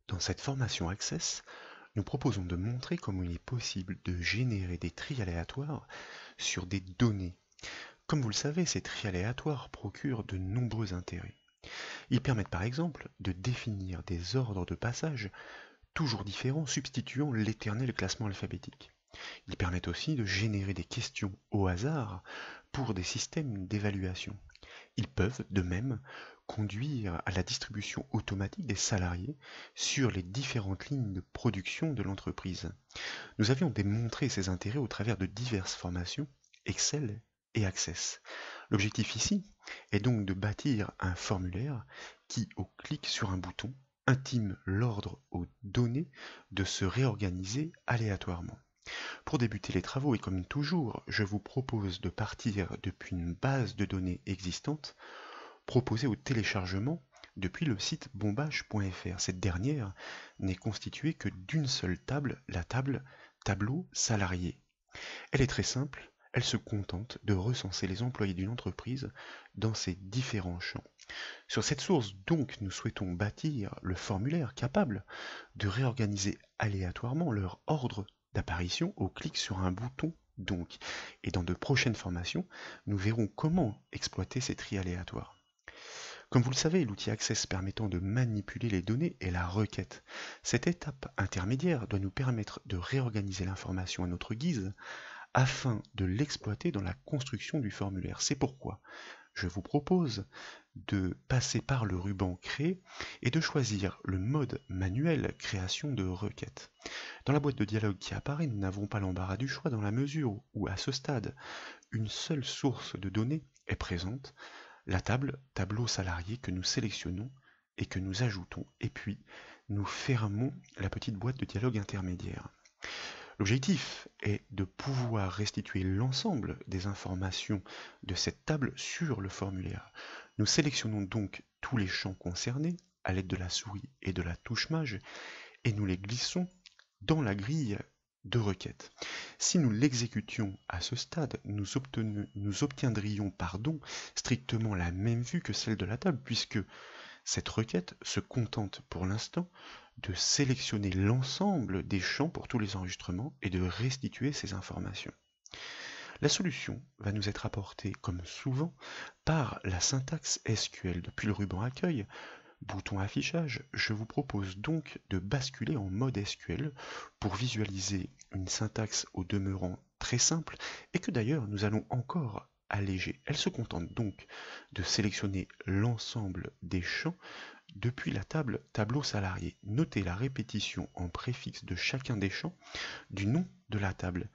Dans cette formation Access, nous proposons de montrer comment il est possible de générer des tris aléatoires sur des données. Comme vous le savez, ces tris aléatoires procurent de nombreux intérêts. Ils permettent par exemple de définir des ordres de passage toujours différents substituant l'éternel classement alphabétique. Ils permettent aussi de générer des questions au hasard pour des systèmes d'évaluation. Ils peuvent, de même, conduire à la distribution automatique des salariés sur les différentes lignes de production de l'entreprise. Nous avions démontré ces intérêts au travers de diverses formations, Excel et Access. L'objectif ici est donc de bâtir un formulaire qui, au clic sur un bouton, intime l'ordre aux données de se réorganiser aléatoirement. Pour débuter les travaux, et comme toujours, je vous propose de partir depuis une base de données existante proposée au téléchargement depuis le site bombage.fr. Cette dernière n'est constituée que d'une seule table, la table tableau salarié. Elle est très simple, elle se contente de recenser les employés d'une entreprise dans ses différents champs. Sur cette source, donc, nous souhaitons bâtir le formulaire capable de réorganiser aléatoirement leur ordre d'apparition au clic sur un bouton donc. Et dans de prochaines formations, nous verrons comment exploiter ces tris aléatoires. Comme vous le savez, l'outil Access permettant de manipuler les données est la requête. Cette étape intermédiaire doit nous permettre de réorganiser l'information à notre guise afin de l'exploiter dans la construction du formulaire. C'est pourquoi je vous propose de passer par le ruban Créer et de choisir le mode manuel création de requête. Dans la boîte de dialogue qui apparaît, nous n'avons pas l'embarras du choix dans la mesure où, à ce stade, une seule source de données est présente, la table tableau salarié que nous sélectionnons et que nous ajoutons, et puis nous fermons la petite boîte de dialogue intermédiaire. L'objectif est de pouvoir restituer l'ensemble des informations de cette table sur le formulaire. Nous sélectionnons donc tous les champs concernés à l'aide de la souris et de la touche mage et nous les glissons dans la grille de requête. Si nous l'exécutions à ce stade, nous obtiendrions strictement la même vue que celle de la table, puisque cette requête se contente pour l'instant de sélectionner l'ensemble des champs pour tous les enregistrements et de restituer ces informations. La solution va nous être apportée, comme souvent, par la syntaxe SQL. Depuis le ruban Accueil, bouton affichage, je vous propose donc de basculer en mode SQL pour visualiser une syntaxe au demeurant très simple et que d'ailleurs nous allons encore alléger. Elle se contente donc de sélectionner l'ensemble des champs depuis la table tableau salarié. Notez la répétition en préfixe de chacun des champs du nom de la table.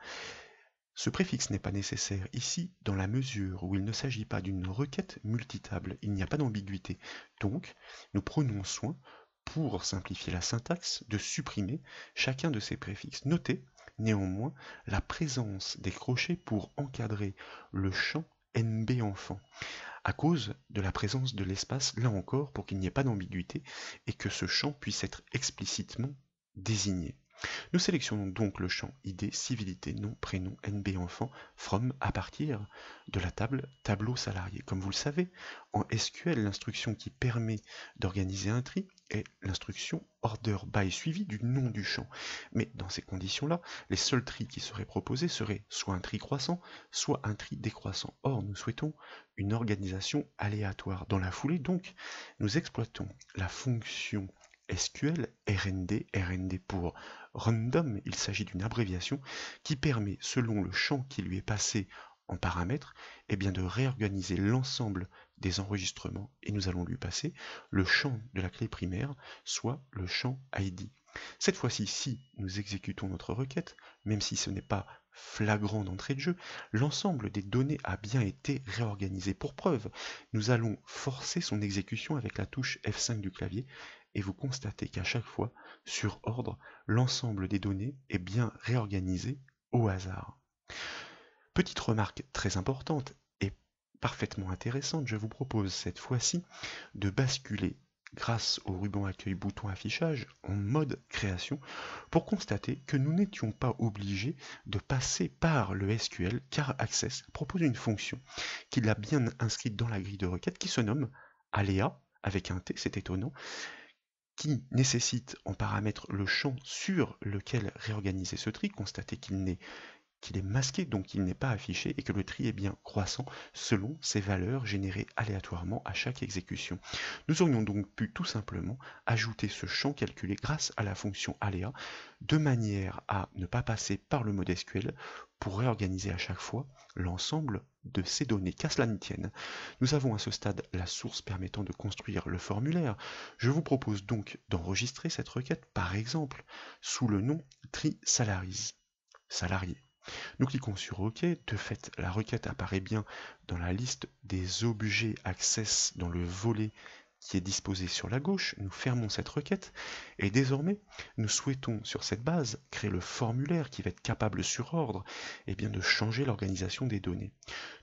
Ce préfixe n'est pas nécessaire ici dans la mesure où il ne s'agit pas d'une requête multitable, il n'y a pas d'ambiguïté. Donc, nous prenons soin, pour simplifier la syntaxe, de supprimer chacun de ces préfixes. Notez néanmoins la présence des crochets pour encadrer le champ NB enfant, à cause de la présence de l'espace, là encore, pour qu'il n'y ait pas d'ambiguïté et que ce champ puisse être explicitement désigné. Nous sélectionnons donc le champ ID, civilité, nom, prénom, NB enfant, from à partir de la table tableau salarié. Comme vous le savez, en SQL, l'instruction qui permet d'organiser un tri est l'instruction order by suivi du nom du champ. Mais dans ces conditions-là, les seuls tris qui seraient proposés seraient soit un tri croissant, soit un tri décroissant. Or, nous souhaitons une organisation aléatoire. Dans la foulée, donc, nous exploitons la fonction SQL RND pour random, il s'agit d'une abréviation qui permet, selon le champ qui lui est passé en paramètres, de réorganiser l'ensemble des enregistrements et nous allons lui passer le champ de la clé primaire, soit le champ ID. Cette fois-ci, si nous exécutons notre requête, même si ce n'est pas flagrant d'entrée de jeu, l'ensemble des données a bien été réorganisé. Pour preuve, nous allons forcer son exécution avec la touche F5 du clavier et vous constatez qu'à chaque fois, sur ordre, l'ensemble des données est bien réorganisé au hasard. Petite remarque très importante et parfaitement intéressante, je vous propose cette fois-ci de basculer grâce au ruban accueil bouton affichage en mode création pour constater que nous n'étions pas obligés de passer par le SQL car Access propose une fonction qu'il a bien inscrite dans la grille de requête qui se nomme aléa avec un T, c'est étonnant, qui nécessite en paramètre le champ sur lequel réorganiser ce tri. Constatez qu'il est masqué, donc il n'est pas affiché, et que le tri est bien croissant selon ces valeurs générées aléatoirement à chaque exécution. Nous aurions donc pu tout simplement ajouter ce champ calculé grâce à la fonction aléa, de manière à ne pas passer par le mode SQL pour réorganiser à chaque fois l'ensemble de ces données. Qu'à cela ne tienne, nous avons à ce stade la source permettant de construire le formulaire. Je vous propose donc d'enregistrer cette requête, par exemple, sous le nom tri salaries, salarié. Nous cliquons sur OK. De fait, la requête apparaît bien dans la liste des objets Access dans le volet qui est disposé sur la gauche. Nous fermons cette requête et désormais, nous souhaitons sur cette base créer le formulaire qui va être capable sur ordre de changer l'organisation des données.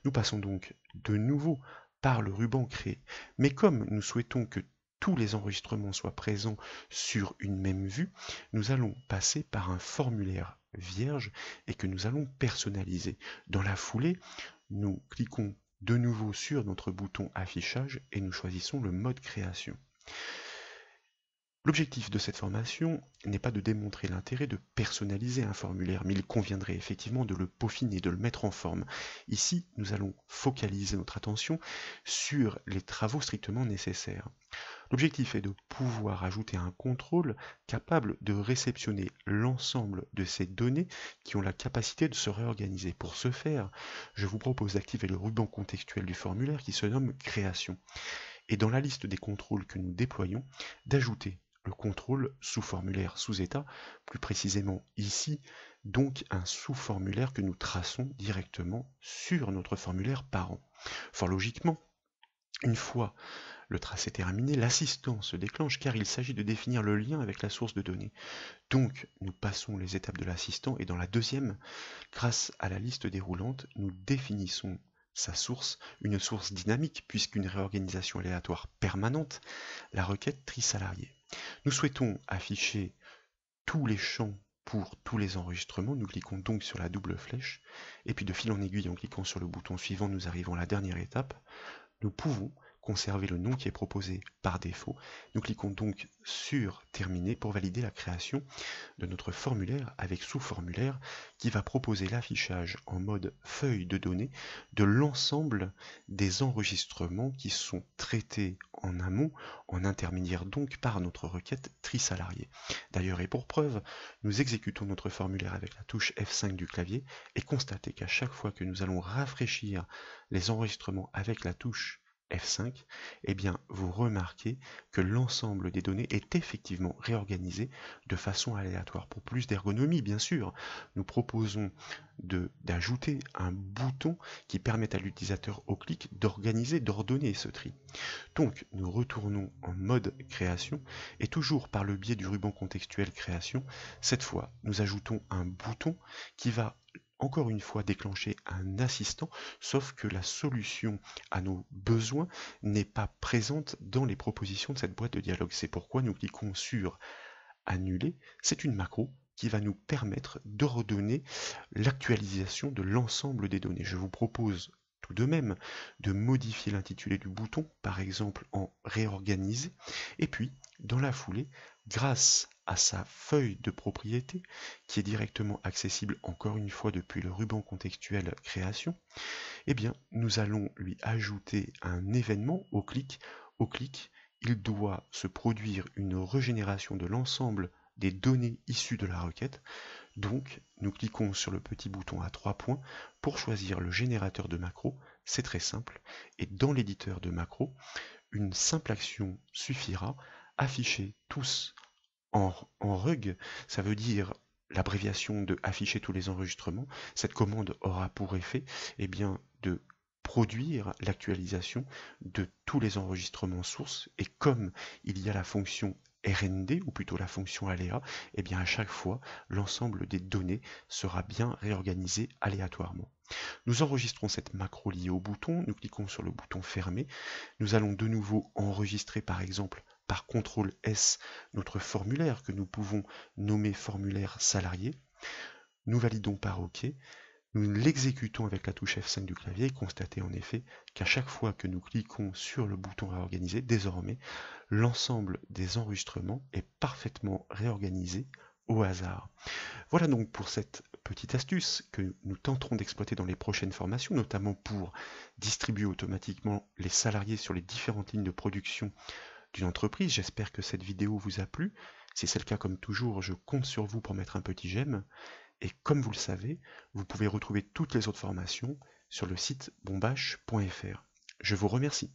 Nous passons donc de nouveau par le ruban créé. Mais comme nous souhaitons que tous les enregistrements soient présents sur une même vue, nous allons passer par un formulaire vierge et que nous allons personnaliser. Dans la foulée, nous cliquons de nouveau sur notre bouton affichage et nous choisissons le mode création. L'objectif de cette formation n'est pas de démontrer l'intérêt de personnaliser un formulaire, mais il conviendrait effectivement de le peaufiner, de le mettre en forme. Ici, nous allons focaliser notre attention sur les travaux strictement nécessaires. L'objectif est de pouvoir ajouter un contrôle capable de réceptionner l'ensemble de ces données qui ont la capacité de se réorganiser. Pour ce faire, je vous propose d'activer le ruban contextuel du formulaire qui se nomme Création. Et dans la liste des contrôles que nous déployons, d'ajouter le contrôle sous-formulaire sous-état, plus précisément ici, donc un sous-formulaire que nous traçons directement sur notre formulaire parent. Fort logiquement, une fois le tracé terminé, l'assistant se déclenche car il s'agit de définir le lien avec la source de données. Donc, nous passons les étapes de l'assistant et dans la deuxième, grâce à la liste déroulante, nous définissons sa source, une source dynamique puisqu'une réorganisation aléatoire permanente, la requête tri salarié. Nous souhaitons afficher tous les champs pour tous les enregistrements. Nous cliquons donc sur la double flèche et puis de fil en aiguille en cliquant sur le bouton suivant, nous arrivons à la dernière étape. Nous pouvons conserver le nom qui est proposé par défaut. Nous cliquons donc sur Terminer pour valider la création de notre formulaire avec sous-formulaire qui va proposer l'affichage en mode feuille de données de l'ensemble des enregistrements qui sont traités en amont, en intermédiaire donc par notre requête tri salarié. D'ailleurs, et pour preuve, nous exécutons notre formulaire avec la touche F5 du clavier et constatez qu'à chaque fois que nous allons rafraîchir les enregistrements avec la touche F5, vous remarquez que l'ensemble des données est effectivement réorganisé de façon aléatoire. Pour plus d'ergonomie, bien sûr, nous proposons d'ajouter un bouton qui permette à l'utilisateur au clic d'organiser, d'ordonner ce tri. Donc, nous retournons en mode création et toujours par le biais du ruban contextuel création, cette fois, nous ajoutons un bouton qui va encore une fois déclencher un assistant, sauf que la solution à nos besoins n'est pas présente dans les propositions de cette boîte de dialogue. C'est pourquoi nous cliquons sur Annuler. C'est une macro qui va nous permettre de redonner l'actualisation de l'ensemble des données. Je vous propose tout de même de modifier l'intitulé du bouton, par exemple en réorganiser, et puis dans la foulée, grâce à sa feuille de propriété, qui est directement accessible encore une fois depuis le ruban contextuel création, nous allons lui ajouter un événement au clic. Au clic, il doit se produire une régénération de l'ensemble des données issues de la requête. Donc, nous cliquons sur le petit bouton à 3 points pour choisir le générateur de macros. C'est très simple. Et dans l'éditeur de macros, une simple action suffira. Afficher tous en rug, ça veut dire l'abréviation de afficher tous les enregistrements. Cette commande aura pour effet de produire l'actualisation de tous les enregistrements sources et comme il y a la fonction RND ou plutôt la fonction aléa, à chaque fois l'ensemble des données sera bien réorganisé aléatoirement. Nous enregistrons cette macro liée au bouton, nous cliquons sur le bouton fermer, nous allons de nouveau enregistrer par exemple par CTRL S notre formulaire que nous pouvons nommer formulaire salarié. Nous validons par OK. Nous l'exécutons avec la touche F5 du clavier et constatez en effet qu'à chaque fois que nous cliquons sur le bouton réorganiser, désormais, l'ensemble des enregistrements est parfaitement réorganisé au hasard. Voilà donc pour cette petite astuce que nous tenterons d'exploiter dans les prochaines formations, notamment pour distribuer automatiquement les salariés sur les différentes lignes de production d'une entreprise. J'espère que cette vidéo vous a plu. Si c'est le cas, comme toujours, je compte sur vous pour mettre un petit j'aime. Et comme vous le savez, vous pouvez retrouver toutes les autres formations sur le site bombache.fr. Je vous remercie.